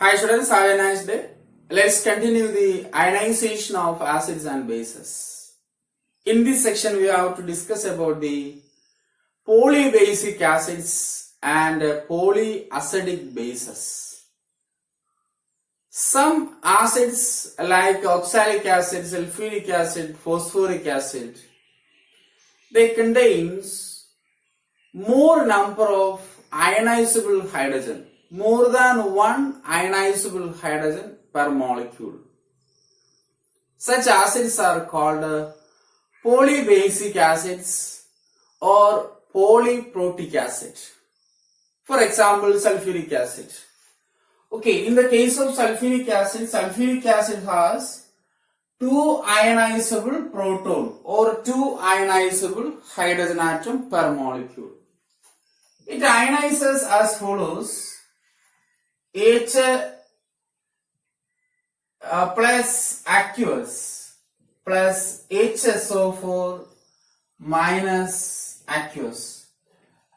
Hi students, have a nice day. Let's continue the ionization of acids and bases. In this section we have to discuss about the polybasic acids and polyacidic bases. Some acids like oxalic acid, sulfuric acid, phosphoric acid, they contains more number of ionizable hydrogen, more than one ionizable hydrogen per molecule. Such acids are called polybasic acids or polyprotic acid. For example, sulfuric acid. Okay, in the case of sulfuric acid has two ionizable proton or two ionizable hydrogen atom per molecule. It ionizes as follows: H plus aqueous plus HSO4 minus aqueous,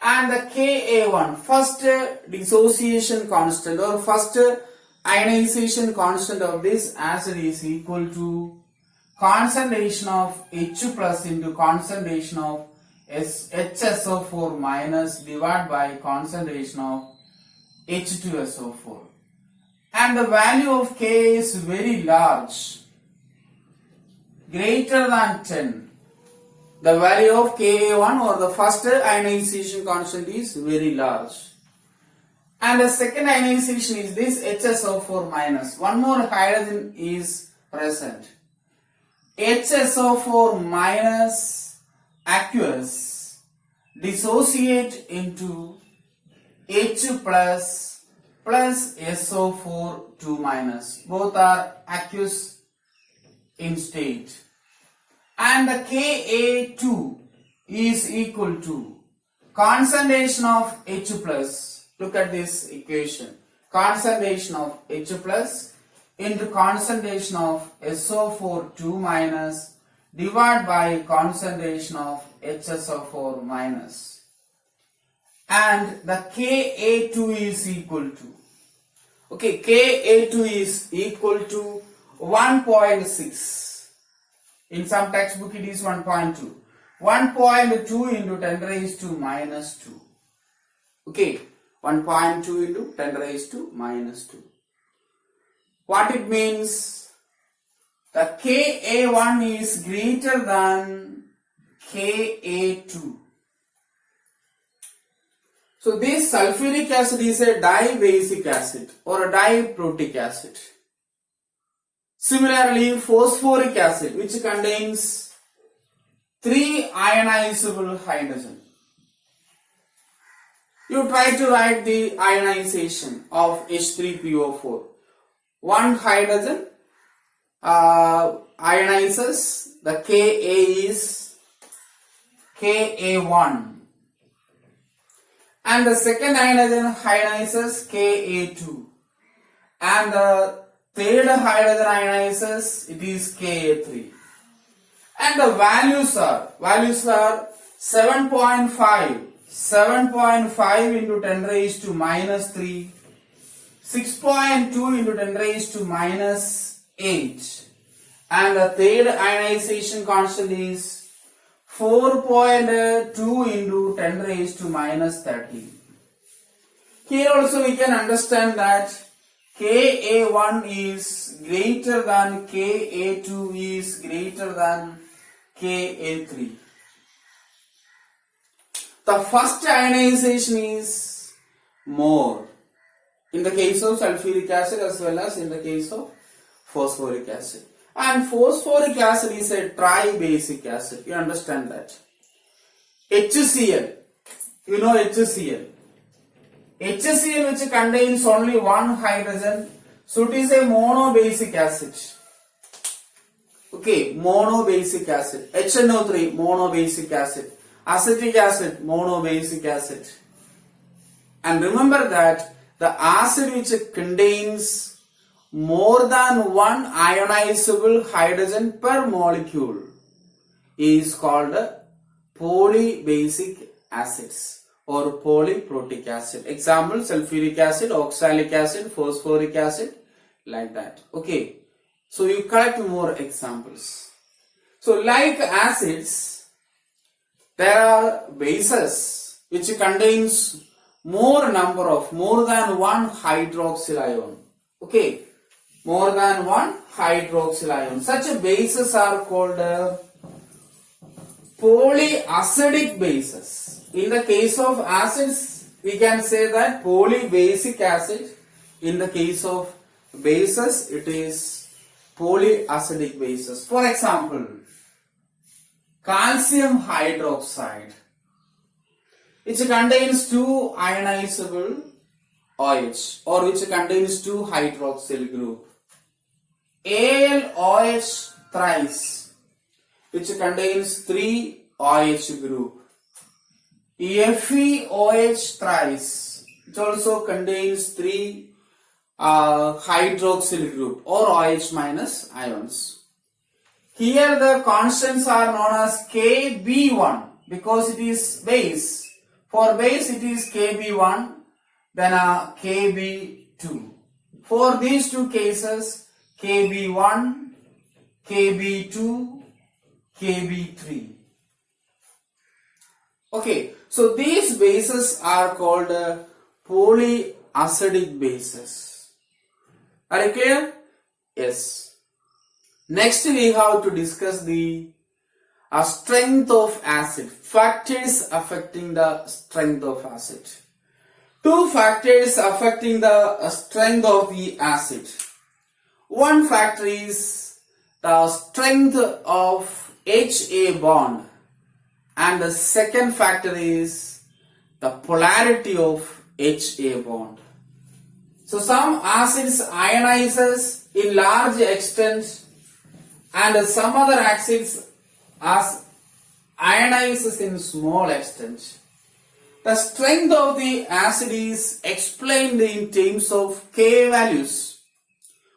and the Ka1, first dissociation constant or first ionization constant of this acid is equal to concentration of H plus into concentration of HSO4 minus divided by concentration of H2SO4, and the value of K is very large, greater than 10. The value of Ka1 or the first ionization constant is very large, and the second ionization is this HSO4 minus. One more hydrogen is present. HSO4 minus aqueous dissociate into H plus SO4 2 minus. Both are aqueous in state. And the Ka2 is equal to concentration of H plus. Look at this equation. Concentration of H plus into concentration of SO4 2 minus divided by concentration of HSO4 minus. And the Ka2 is equal to, okay, Ka2 is equal to 1.6. In some textbook it is 1.2. 1.2 into 10 raised to minus 2. Okay, 1.2 into 10 raised to minus 2. What it means? The Ka1 is greater than Ka2. So this sulfuric acid is a dibasic acid or a diprotic acid. Similarly, phosphoric acid, which contains 3 ionizable hydrogen. You try to write the ionization of H3PO4. One hydrogen ionizes, the Ka is Ka1. And the second hydrogen ionizes Ka2. And the third hydrogen ionizes, it is Ka3. And the values are 7.5 into 10 raised to minus 3, 6.2 into 10 raised to minus 8, and the third ionization constant is 4.2 into 10 raised to minus 30. Here also we can understand that Ka1 is greater than Ka2 is greater than Ka3. The first ionization is more in the case of sulfuric acid as well as in the case of phosphoric acid. And phosphoric acid is a tribasic acid. You understand that. HCl. You know HCl. HCl which contains only one hydrogen. So it is a monobasic acid. Okay, monobasic acid. HNO3, monobasic acid. Acetic acid, monobasic acid. And remember that the acid which contains more than one ionizable hydrogen per molecule is called polybasic acids or polyprotic acid. Example, sulfuric acid, oxalic acid, phosphoric acid, like that. Okay. So you collect more examples. So like acids, there are bases which contains more than one hydroxyl ion. Okay. More than one hydroxyl ion. Such bases are called polyacidic bases. In the case of acids, we can say that polybasic acid. In the case of bases, it is polyacidic bases. For example, calcium hydroxide, which contains two ionizable OH, or which contains two hydroxyl group. AlOH thrice, which contains three OH group. FeOH thrice, which also contains three hydroxyl group or OH minus ions. Here the constants are known as Kb1 because it is base. For base it is Kb1, then Kb2. For these two cases, Kb1, Kb2, Kb3. Okay, so these bases are called polyacidic bases. Are you clear? Yes. Next we have to discuss the strength of acid. Factors affecting the strength of acid. Two factors affecting the strength of the acid. One factor is the strength of HA bond, and the second factor is the polarity of HA bond. So some acids ionizes in large extent and some other acids ionizes in small extent. The strength of the acid is explained in terms of Ka values.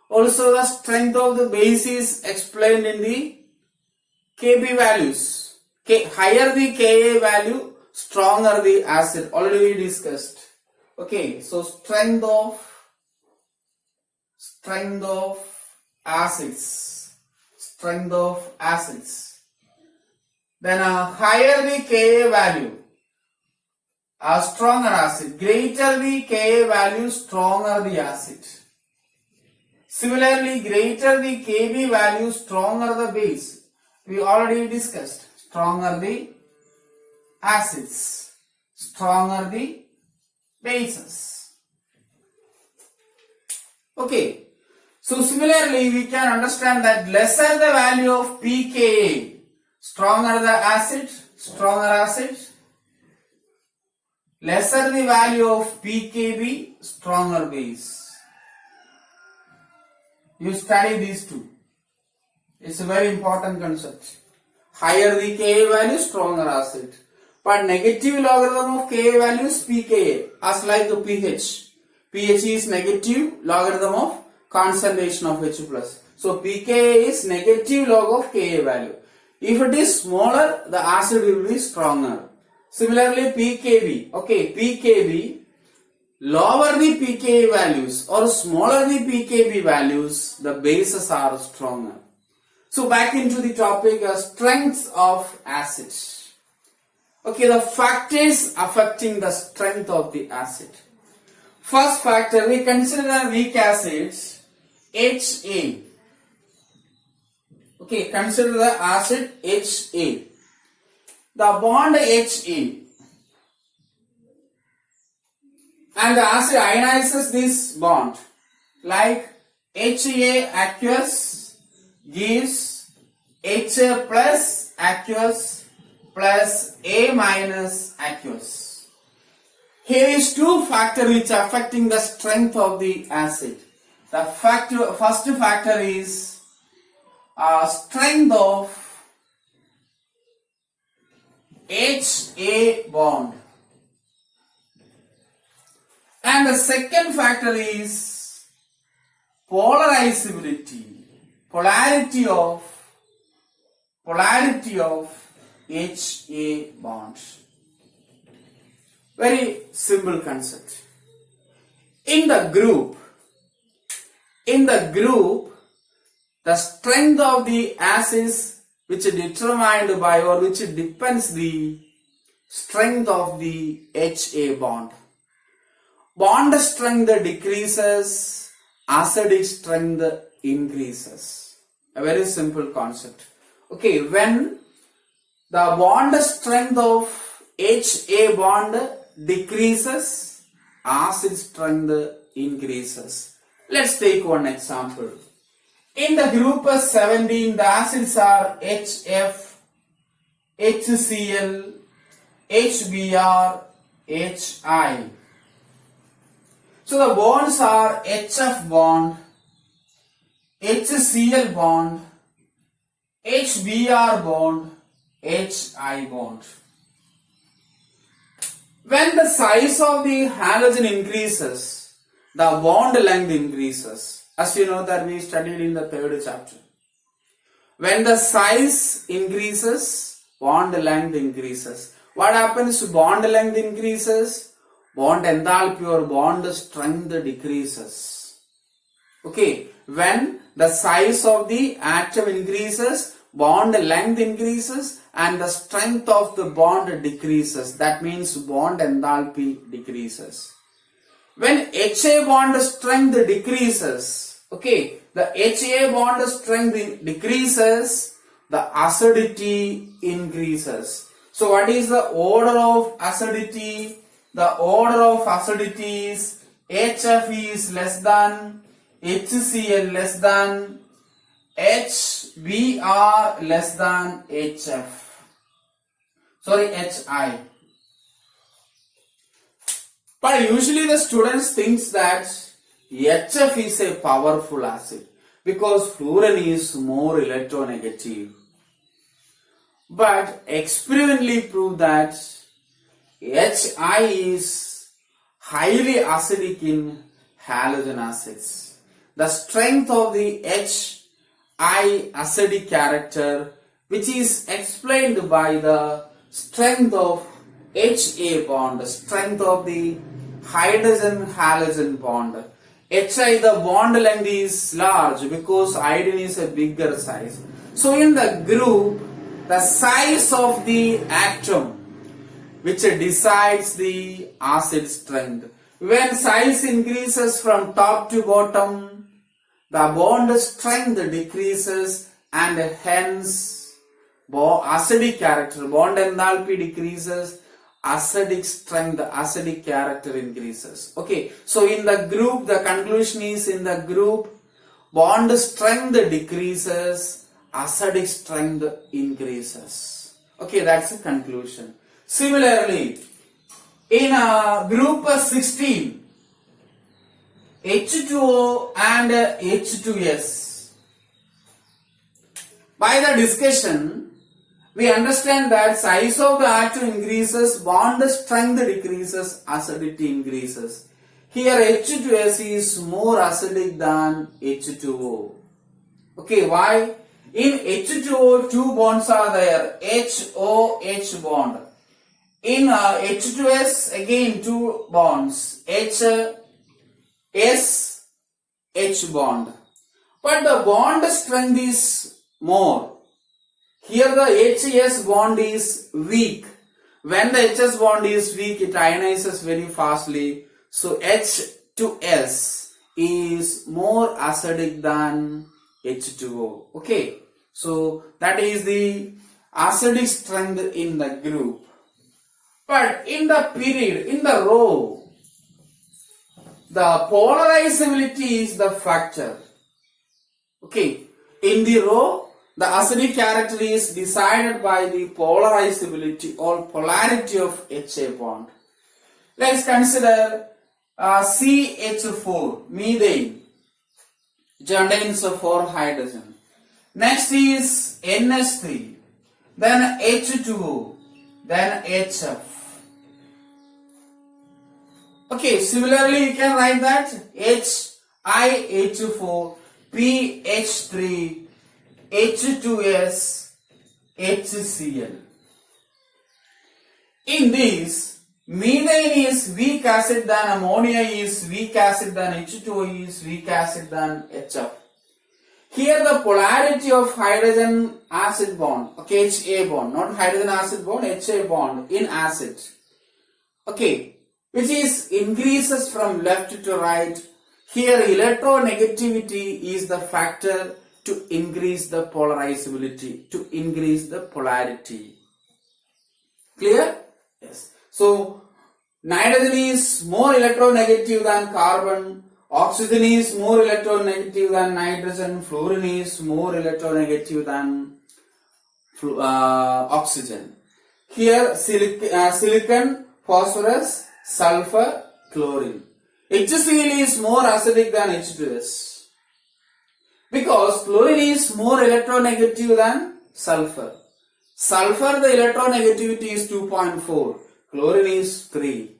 Also the strength of the base is explained in the Kb values. Higher the Ka value, stronger the acid. Already we discussed. Okay, so strength of acids. Strength of acids. Then higher the Ka value, a stronger acid. Greater the Ka value, stronger the acid. Similarly, greater the Kb value, stronger the base. We already discussed. Stronger the acids, stronger the bases. Okay. So similarly, we can understand that lesser the value of pKa, stronger the acid, stronger acid. Lesser the value of pKb, stronger base. You study these two. It's a very important concept. Higher the Ka value, stronger acid. But negative logarithm of Ka value is pKa, as like the pH. pH is negative logarithm of concentration of H+. So pKa is negative log of Ka value. If it is smaller, the acid will be stronger. Similarly, pKb. Okay, pKb, lower the pKa values or smaller the pKb values, the bases are stronger. So back into the topic, strengths of acids. Okay, the factors affecting the strength of the acid. First factor, we consider weak acids, HA. Okay, consider the acid HA. The bond HA and the acid ionizes this bond, like HA aqueous gives HA plus aqueous plus A minus aqueous. Here is two factors which are affecting the strength of the acid. The first factor is strength of HA bond, and the second factor is polarizability, polarity of HA bond. Very simple concept. In the group, the strength of the acids which is determined by or which depends the strength of the HA bond. Bond strength decreases, acidic strength increases. A very simple concept. Okay, when the bond strength of HA bond decreases, acid strength increases. Let's take one example. In the group 17, the acids are HF, HCl, HBr, HI. So the bonds are HF bond, HCl bond, HBr bond, HI bond. When the size of the halogen increases, the bond length increases. As you know that we studied in the 3rd chapter. When the size increases, bond length increases. What happens to bond length increases? Bond enthalpy or bond strength decreases. Okay, when the size of the atom increases, bond length increases and the strength of the bond decreases. That means bond enthalpy decreases. When HA bond strength decreases, okay, the HA bond strength decreases, the acidity increases. So what is the order of acidity? The order of acidity is HF is less than, HCl less than, HBr less than HF. Sorry, HI. But usually the students think that HF is a powerful acid because fluorine is more electronegative. But experimentally prove that HI is highly acidic in halogen acids. The strength of the HI acidic character, which is explained by the strength of HA bond, the strength of the hydrogen-halogen bond. HI, the bond length is large because iodine is a bigger size. So in the group, the size of the atom which decides the acid strength. When size increases from top to bottom, the bond strength decreases and hence acidic character, bond enthalpy decreases, acidic strength, acidic character increases. Okay, so in the group, the conclusion is in the group, bond strength decreases, acidic strength increases. Okay, that's the conclusion. Similarly, in group 16, H2O and H2S. By the discussion, we understand that size of the atom increases, bond strength decreases, acidity increases. Here H2S is more acidic than H2O. Okay, why? In H2O, two bonds are there, HOH bond. In H2S, again two bonds, HS, H bond. But the bond strength is more. Here the HS bond is weak. When the HS bond is weak, it ionizes very fastly. So H to S is more acidic than H2O. Okay. So that is the acidic strength in the group. But in the period, in the row, the polarizability is the factor. Okay. In the row, the acidic character is decided by the polarizability or polarity of HA bond. Let's consider CH4, methane, contains 4 hydrogen. Next is NH3, then H2O, then HF. Okay, similarly you can write that HiH4, PH3, H2S, HCl. In this, methane is weak acid than ammonia is weak acid than H2O is weak acid than HF. Here the polarity of hydrogen acid bond, okay, HA bond, not hydrogen acid bond, HA bond in acid, okay, which is increases from left to right. Here electronegativity is the factor to increase the polarizability, to increase the polarity. Clear? Yes. So nitrogen is more electronegative than carbon, oxygen is more electronegative than nitrogen, fluorine is more electronegative than oxygen. Here silicon, phosphorus, sulfur, chlorine. HCl is more acidic than H2S because chlorine is more electronegative than sulfur. Sulfur, the electronegativity is 2.4, chlorine is 3.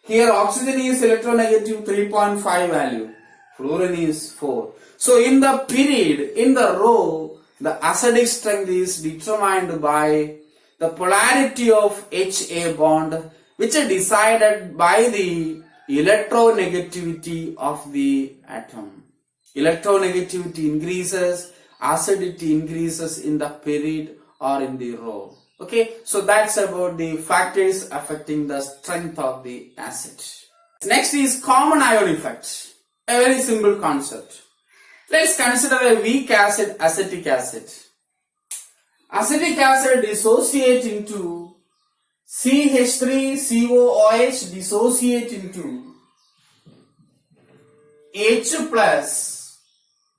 Here oxygen is electronegative 3.5 value, fluorine is 4. So in the period, in the row, the acidic strength is determined by the polarity of HA bond, which is decided by the electronegativity of the atom. Electronegativity increases, acidity increases in the period or in the row. Okay, so that's about the factors affecting the strength of the acid. Next is common ion effect. A very simple concept. Let's consider a weak acid, acetic acid. Acetic acid dissociate into CH3COOH dissociate into H plus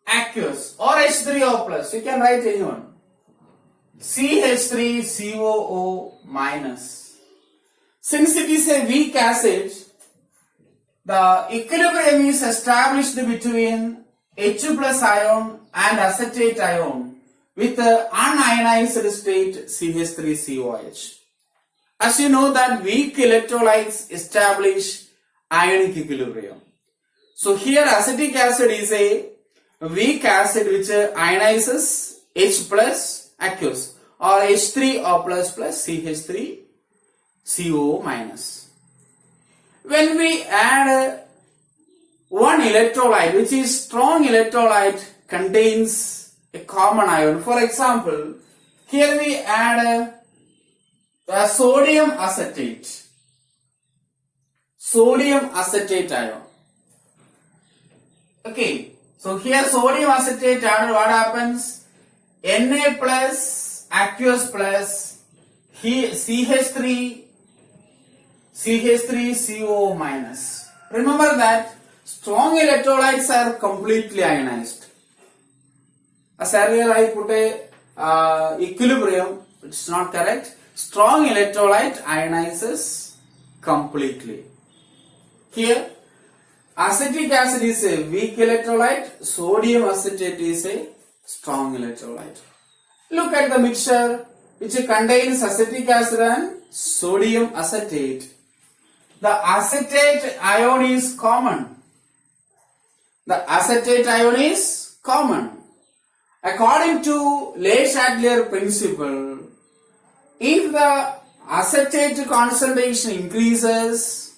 aqueous or H3O plus. You can write anyone. CH3COO minus. Since it is a weak acid, the equilibrium is established between H plus ion and acetate ion with the unionized state CH3COH. As you know that weak electrolytes establish ionic equilibrium. So here acetic acid is a weak acid which ionizes H plus aqueous or H3O plus CH3CO minus. When we add one electrolyte which is strong electrolyte contains a common ion. For example, here we add a sodium acetate ion. Okay, so here sodium acetate added, what happens? Na plus aqueous plus CH3CO minus. Remember that strong electrolytes are completely ionized. As earlier I put a equilibrium, it's not correct. Strong electrolyte ionizes completely. Here acetic acid is a weak electrolyte, sodium acetate is a strong electrolyte. Look at the mixture which contains acetic acid and sodium acetate. The acetate ion is common. According to Le-Chatelier principle, if the acetate concentration increases,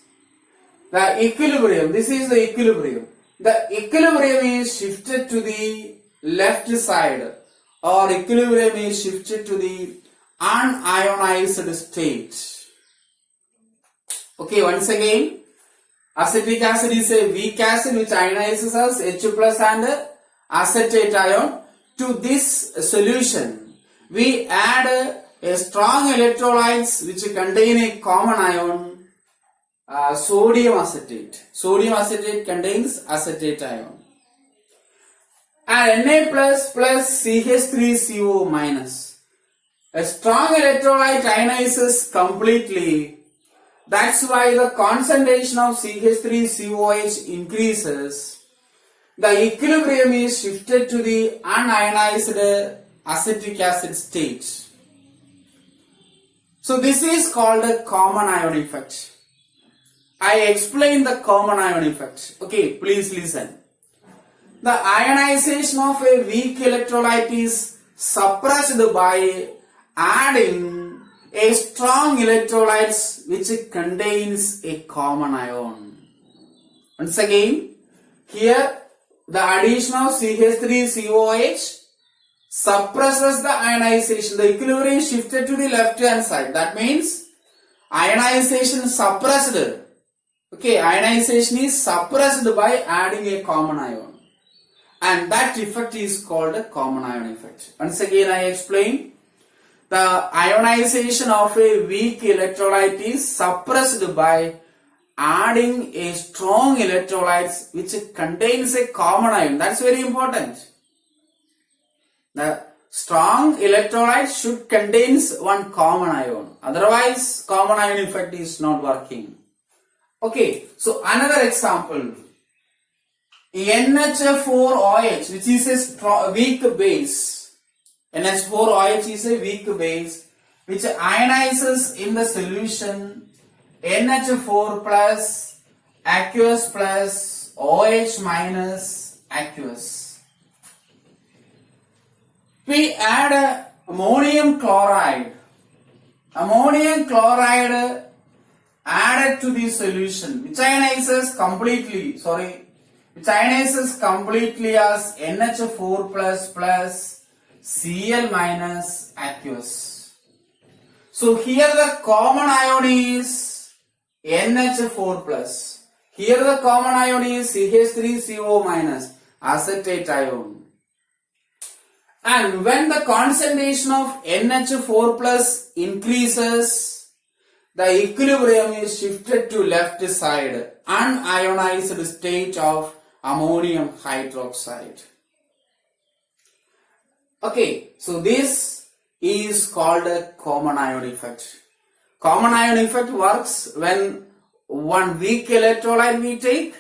the equilibrium, this is the equilibrium is shifted to the left side or equilibrium is shifted to the unionized state. Okay, once again, acetic acid is a weak acid which ionizes us H plus and acetate ion. To this solution, we add a strong electrolytes which contain a common ion, sodium acetate. Sodium acetate contains acetate ion. And Na plus CH3CO minus. A strong electrolyte ionizes completely. That's why the concentration of CH3COH increases. The equilibrium is shifted to the unionized acetic acid state. So this is called a common ion effect. I explain the common ion effect. Okay, please listen. The ionization of a weak electrolyte is suppressed by adding a strong electrolyte which contains a common ion. Once again, here the addition of CH3COH suppresses the ionization. The equilibrium shifted to the left hand side. That means ionization suppressed. Okay, ionization is suppressed by adding a common ion. And that effect is called a common ion effect. Once again I explain. The ionization of a weak electrolyte is suppressed by adding a strong electrolyte which contains a common ion. That's very important. The strong electrolyte should contain one common ion. Otherwise, common ion effect is not working. Okay, so another example. NH4OH, which is a weak base. NH4OH is a weak base which ionizes in the solution NH4 plus aqueous plus OH minus aqueous. We add ammonium chloride. Ammonium chloride added to the solution which ionizes completely as NH4 plus Cl minus aqueous. So here the common ion is NH4 plus. Here the common ion is CH3CO minus, acetate ion. And when the concentration of NH4 plus increases, the equilibrium is shifted to left side, unionized state of ammonium hydroxide. Okay, so this is called a common ion effect. Common ion effect works when one weak electrolyte we take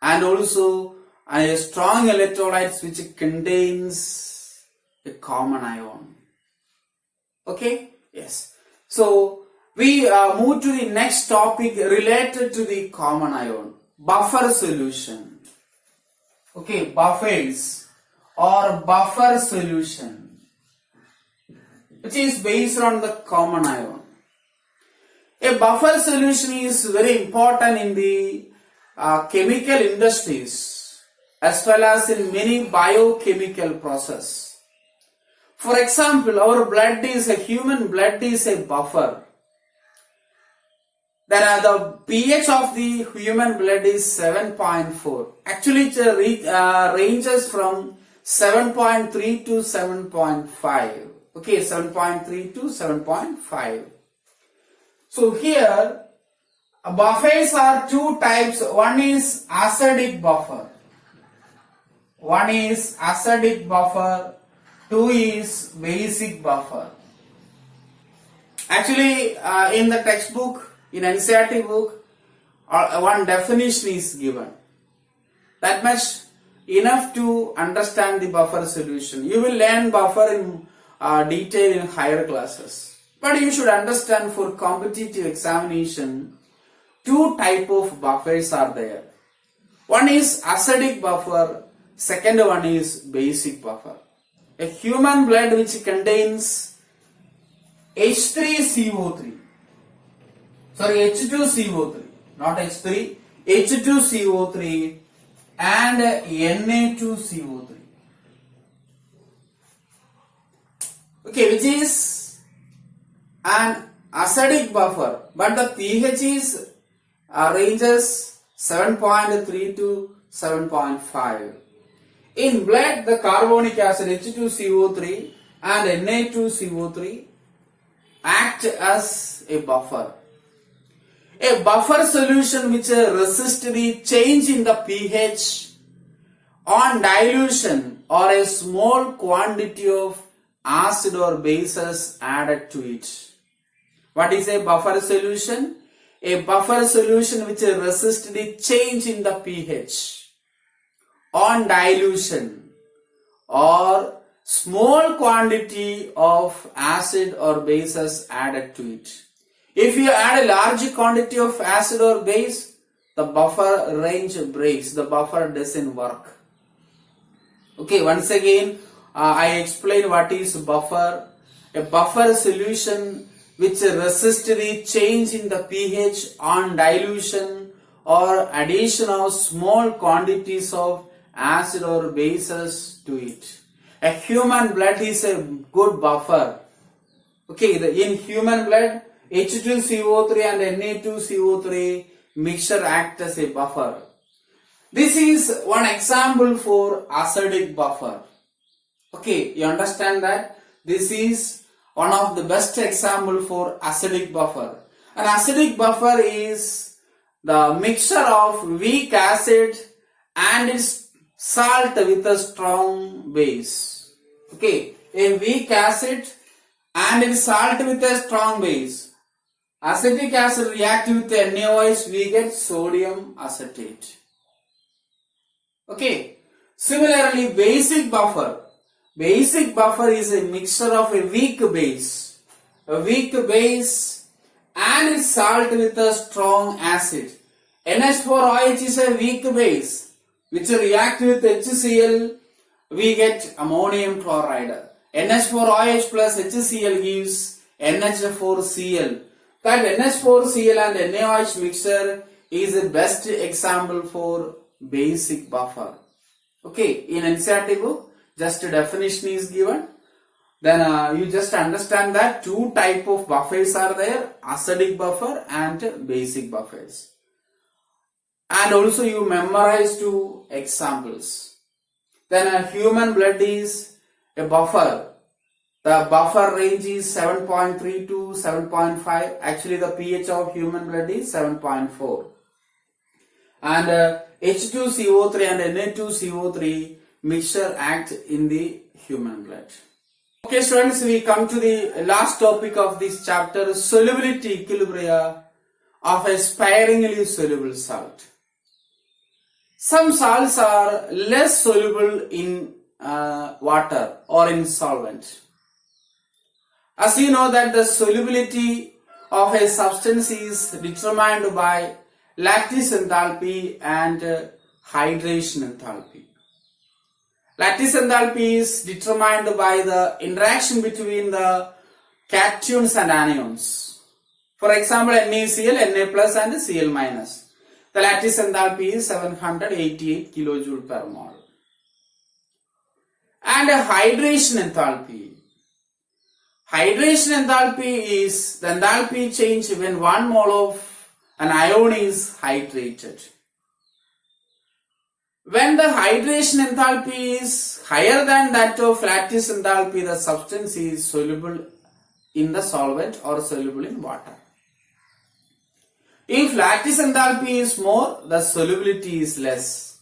and also a strong electrolyte which contains a common ion. Okay, yes. So we move to the next topic related to the common ion, buffer solution. Okay, buffers or buffer solution, which is based on the common ion. A buffer solution is very important in the chemical industries as well as in many biochemical process. For example, our blood is a human blood is a buffer. The pH of the human blood is 7.4. Actually, it ranges from 7.3 to 7.5. Okay, 7.3 to 7.5. So here, buffers are two types. One is acidic buffer. Two is basic buffer. Actually, in the textbook, in NCERT book, one definition is given. That much enough to understand the buffer solution. You will learn buffer in detail in higher classes. But you should understand for competitive examination, two type of buffers are there. One is acidic buffer, second one is basic buffer. A human blood which contains H2CO3, not H3, H2CO3 and Na2CO3. Okay, which is an acidic buffer, but the pH is ranges 7.3 to 7.5. In blood, the carbonic acid H2CO3 and Na2CO3 act as a buffer. A buffer solution which resists the change in the pH on dilution or a small quantity of acid or bases added to it. What is a buffer solution? A buffer solution which resists the change in the pH on dilution or small quantity of acid or bases added to it. If you add a large quantity of acid or base, the buffer range breaks, the buffer doesn't work. Okay, once again, I explain what is buffer. A buffer solution which resist the change in the pH on dilution or addition of small quantities of acid or bases to it. A human blood is a good buffer. Okay, in human blood, H2CO3 and Na2CO3 mixture act as a buffer. This is one example for acidic buffer. Okay, you understand that? This is one of the best example for acidic buffer. An acidic buffer is the mixture of weak acid and its salt with a strong base. Okay, a weak acid and its salt with a strong base. Acetic acid react with NaOH, we get sodium acetate. Okay, similarly basic buffer. Basic buffer is a mixture of a weak base and its salt with a strong acid. NH4OH is a weak base which react with HCl, we get ammonium chloride. NH4OH plus HCl gives NH4Cl. That NH4Cl and NaOH mixture is the best example for basic buffer. Okay, in NCERT book, just a definition is given. Then you just understand that two type of buffers are there, acidic buffer and basic buffers. And also you memorize two examples. Then a human blood is a buffer. The buffer range is 7.3 to 7.5. Actually the pH of human blood is 7.4. And H2CO3 and Na2CO3 mixture act in the human blood. Okay students, we come to the last topic of this chapter, solubility equilibria of a sparingly soluble salt. Some salts are less soluble in water or in solvent. As you know that the solubility of a substance is determined by lattice enthalpy and hydration enthalpy. Lattice enthalpy is determined by the interaction between the cations and anions. For example, NaCl, Na plus and Cl minus. The lattice enthalpy is 788 kJ per mole. And hydration enthalpy. Hydration enthalpy is the enthalpy change when 1 mole of an ion is hydrated. When the hydration enthalpy is higher than that of lattice enthalpy, the substance is soluble in the solvent or soluble in water. If lattice enthalpy is more, the solubility is less.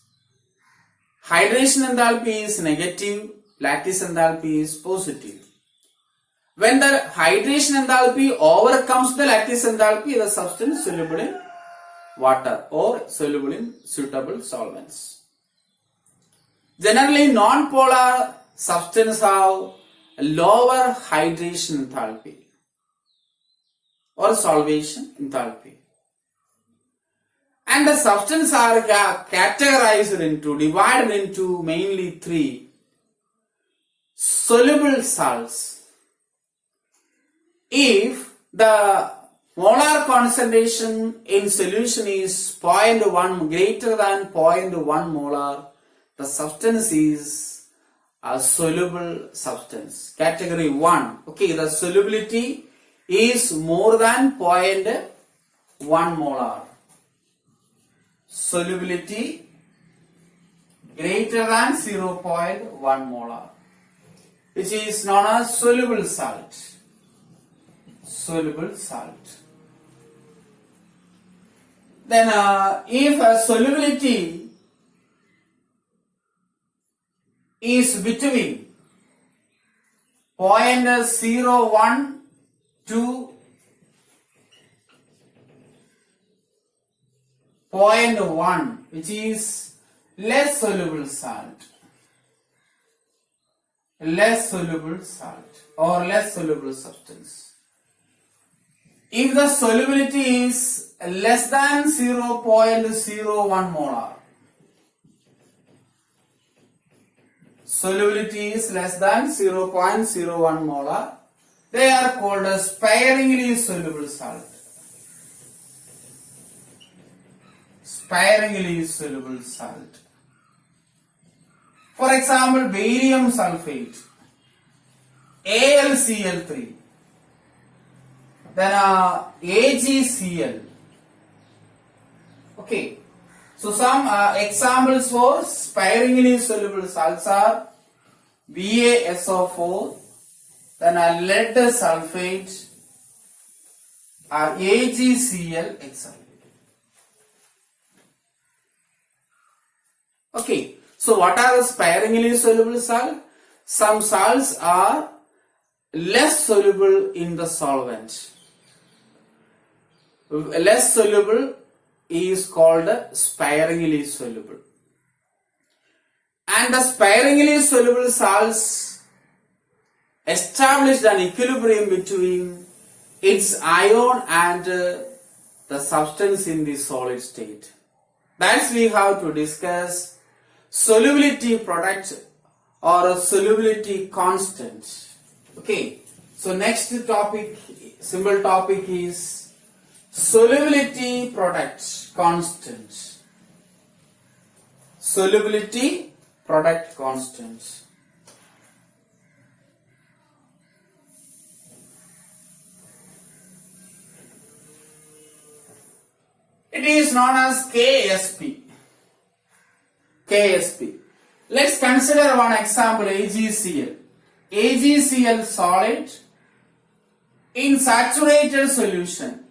Hydration enthalpy is negative, lattice enthalpy is positive. When the hydration enthalpy overcomes the lattice enthalpy, the substance is soluble in water or soluble in suitable solvents. Generally, non-polar substances have lower hydration enthalpy or solvation enthalpy. And the substances are categorized divided into mainly three. Soluble salts. If the molar concentration in solution is 0.1 greater than 0.1 molar, the substance is a soluble substance. Category 1. Okay, the solubility is more than 0.1 molar. Solubility greater than 0.1 molar, which is known as soluble salt. Soluble salt. Then if a solubility is between 0.01 to 0.1, which is less soluble salt. Less soluble salt or less soluble substance. If the solubility is less than 0.01 molar, solubility is less than 0.01 molar, They are called as sparingly soluble salt. Sparingly soluble salt. For example, barium sulfate, AlCl3, then AgCl. Okay. So some examples for sparingly soluble salts are BaSO4, then lead sulfate, AgCl, etc. Okay, so what are the sparingly soluble salts? Some salts are less soluble in the solvent. Less soluble is called sparingly soluble. And the sparingly soluble salts established an equilibrium between its ion and the substance in the solid state. That's we have to discuss solubility product or a solubility constant. Okay, so next topic, symbol topic is solubility product constant. Solubility product constant. It is known as KSP. KSP. Let's consider one example, AgCl. AgCl solid in saturated solution.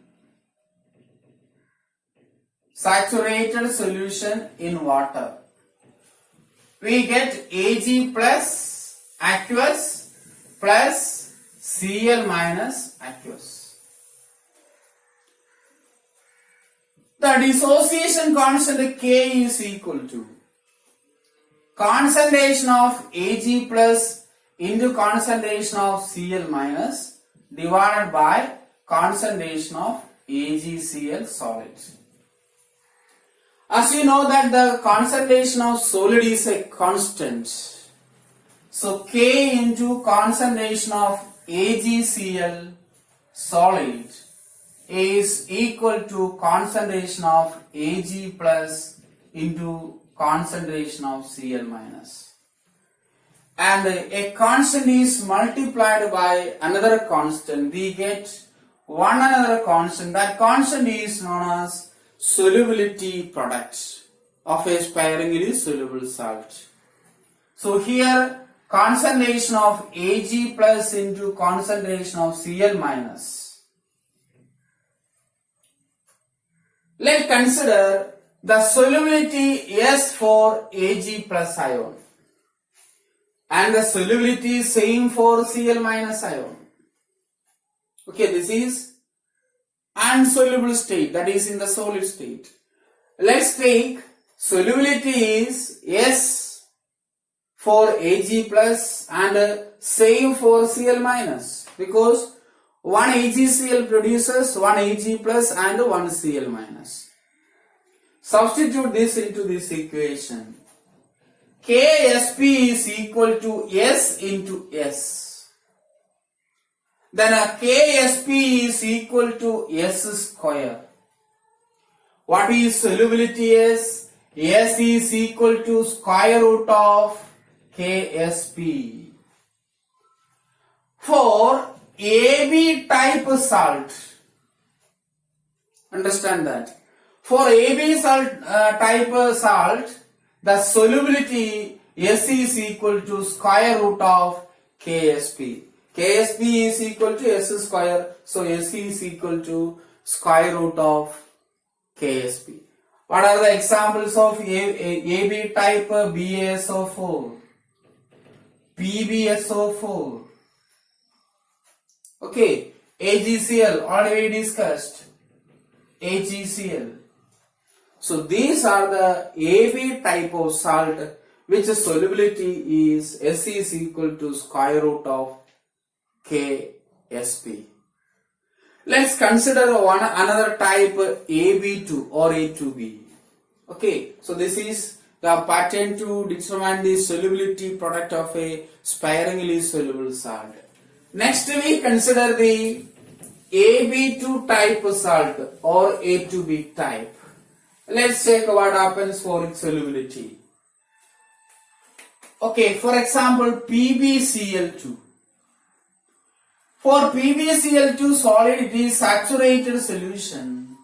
Saturated solution in water. We get Ag plus aqueous plus Cl minus aqueous. The dissociation constant K is equal to concentration of Ag plus into concentration of Cl minus divided by concentration of AgCl solid. As you know that the concentration of solid is a constant. So K into concentration of AgCl solid is equal to concentration of Ag plus into concentration of Cl minus. And a constant is multiplied by another constant. We get one another constant. That constant is known as solubility product of a sparingly soluble salt. So here concentration of Ag plus into concentration of Cl minus. Let's consider the solubility S for Ag plus ion and the solubility same for Cl minus ion. Okay, this is insoluble state, that is in the solid state. Let's take solubility is S for Ag plus and same for Cl minus, because one AgCl produces one Ag plus and one Cl minus. Substitute this into this equation. KSP is equal to S into S. Then KSP is equal to S square. What is solubility S? S is equal to square root of KSP. For AB type salt, understand that. For AB type salt, the solubility S is equal to square root of KSP. KSP is equal to S square, so S is equal to square root of KSP. What are the examples of AB type? BaSO4, PbSO4. Okay, AgCl already discussed. AgCl. So these are the AB type of salt which solubility is S is equal to square root of KSP. Let's consider another type AB2 or A2B. Okay, so this is the pattern to determine the solubility product of a sparingly soluble salt. Next we consider the AB2 type salt or A2B type. Let's check what happens for its solubility. Okay, for example, PbCl2. For PbCl2 solid, it is saturated solution.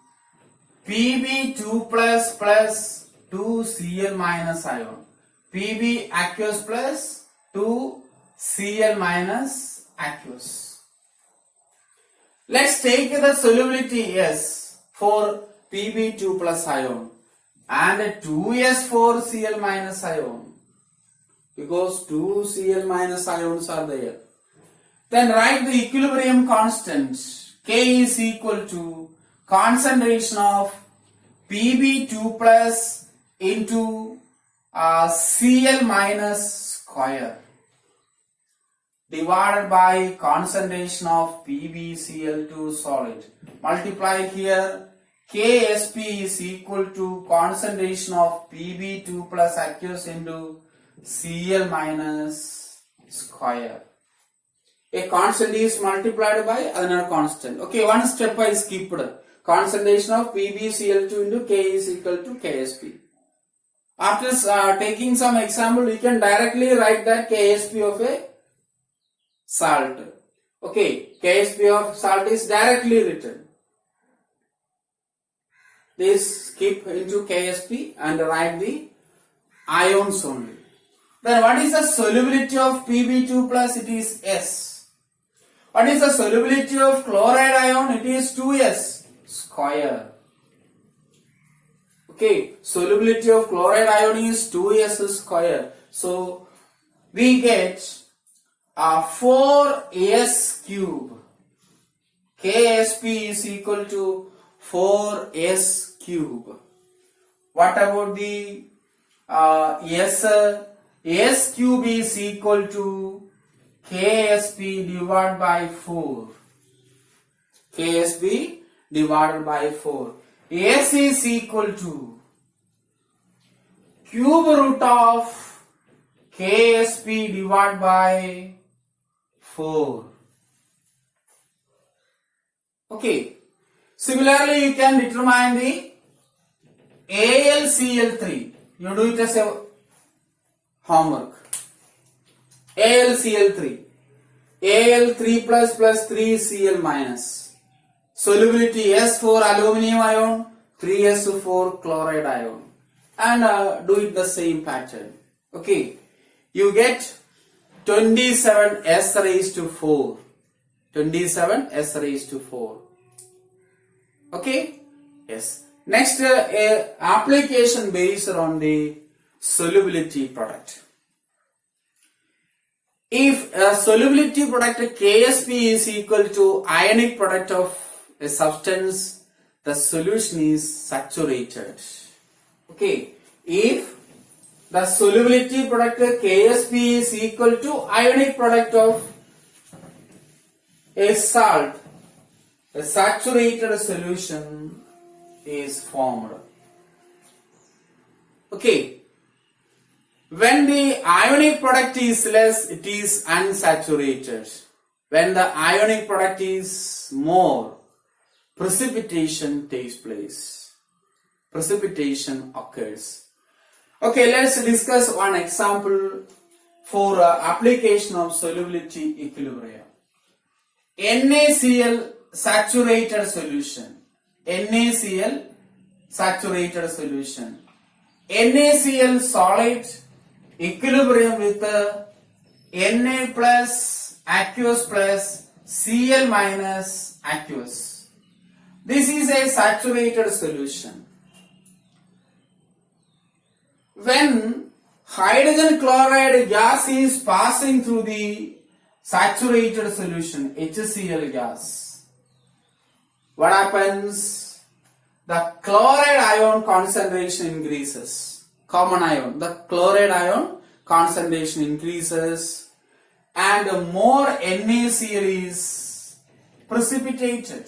Pb2 plus 2Cl minus ion. Pb aqueous plus 2Cl minus aqueous. Let's take the solubility S for Pb2 plus ion and 2S for Cl minus ion, because 2 Cl minus ions are there. Then write the equilibrium constant. K is equal to concentration of Pb2 plus into Cl minus square divided by concentration of PbCl2 solid. Multiply here. Ksp is equal to concentration of Pb2 plus aqueous into Cl minus square. A constant is multiplied by another constant. Okay, one step I skipped. Concentration of PbCl2 into K is equal to Ksp. After taking some example, we can directly write that Ksp of a salt. Okay, Ksp of salt is directly written. This skip into Ksp and write the ions only. Then what is the solubility of Pb2 plus? It is S. What is the solubility of chloride ion? It is 2S square. Okay, solubility of chloride ion is 2S square. So we get 4S cube. Ksp is equal to 4S cube. What about the S? S cube is equal to Ksp divided by 4. Ksp divided by 4. S is equal to cube root of Ksp divided by 4. Okay. Similarly, you can determine the AlCl3. You do it as a homework. AlCl3. Al3 plus 3Cl minus. Solubility S for aluminum ion, 3S for chloride ion. And do it the same pattern. Okay. You get 27 S raised to 4. 27 S raised to 4. Okay. Yes. Next, application based on the solubility product. If a solubility product Ksp is equal to ionic product of a substance, the solution is saturated. Okay. If the solubility product Ksp is equal to ionic product of a salt, a saturated solution is formed. Okay. When the ionic product is less, it is unsaturated. When the ionic product is more, precipitation takes place. Precipitation occurs. Okay, let's discuss one example for application of solubility equilibria. NaCl saturated solution. NaCl saturated solution. NaCl solid equilibrium with Na plus aqueous plus Cl minus aqueous. This is a saturated solution. When hydrogen chloride gas is passing through the saturated solution, HCl gas, what happens? The chloride ion concentration increases. Common ion, the chloride ion concentration increases and more NaCl is precipitated.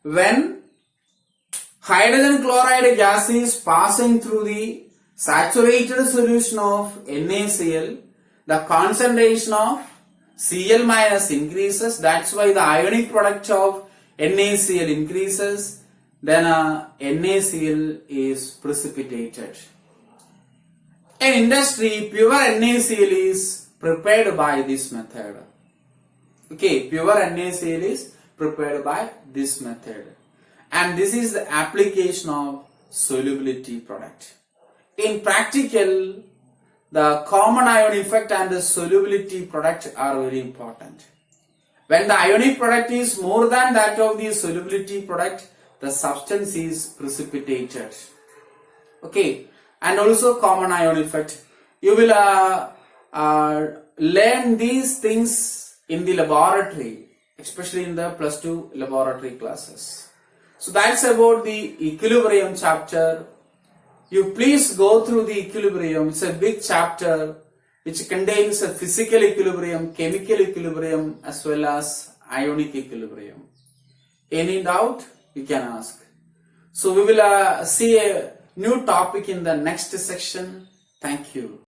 When hydrogen chloride gas is passing through the saturated solution of NaCl, the concentration of Cl minus increases, that's why the ionic product of NaCl increases, then NaCl is precipitated. In industry, pure NaCl is prepared by this method. Okay, pure NaCl is prepared by this method. And this is the application of solubility product. In practical, the common ion effect and the solubility product are very important. When the ionic product is more than that of the solubility product, the substance is precipitated. Okay, and also common ion effect. You will learn these things in the laboratory, especially in the plus 2 laboratory classes. So that's about the equilibrium chapter. You please go through the equilibrium. It's a big chapter which contains a physical equilibrium, chemical equilibrium, as well as ionic equilibrium. Any doubt? You can ask. So we will see a new topic in the next section. Thank you.